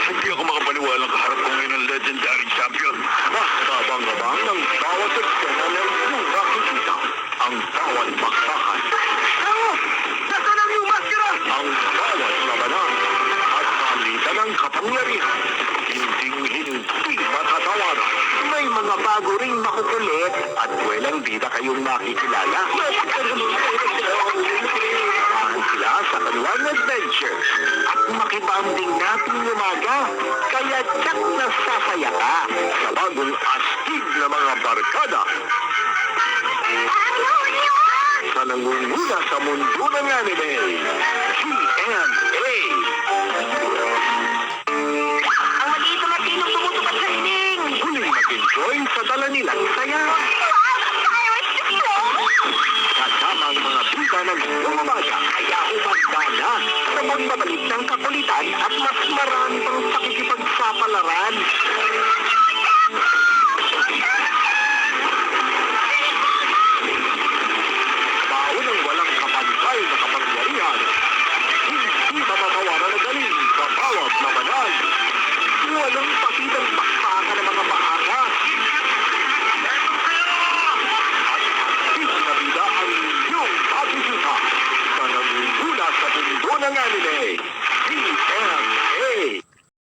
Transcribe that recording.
Hindi ako makapaniwalang kaharap ko ngayon ng legendary champion. Tabang-abang ng bawat eksena ng iyong nakikita. Ang bawat bakbakan. Nasaan ang iyong maskara? Ang bawat labanan. At palitan ng kapangyarihan. Hindi matatawaran. May mga bago ring makukulit at walang bida kayong makikilala. Samahan sila sa kanilang adventure at makibanding nating umaga. Kaya tsak na sasaya ka sa bagong astig na mga barkada. Sa nangunguna sa mundo ng anime, GMA. Ang maliit na matinong tumutupad sa sining! Huling mag-enjoy sa dala nilang saya. Kasama ang mga bida ng buong umaga, kaya umanda na sa pagbabalik ng kakulitan at mas marami pang pakikipagsapalaran. Baon ng walang kapantay na kapangyarihan. Hindi matatawaran na galing sa bawat labanan. Walang patidang bakbaka ng mga maangas. At astig na bida ang inyong pagkikita sa nangunguna sa mundo ng anime.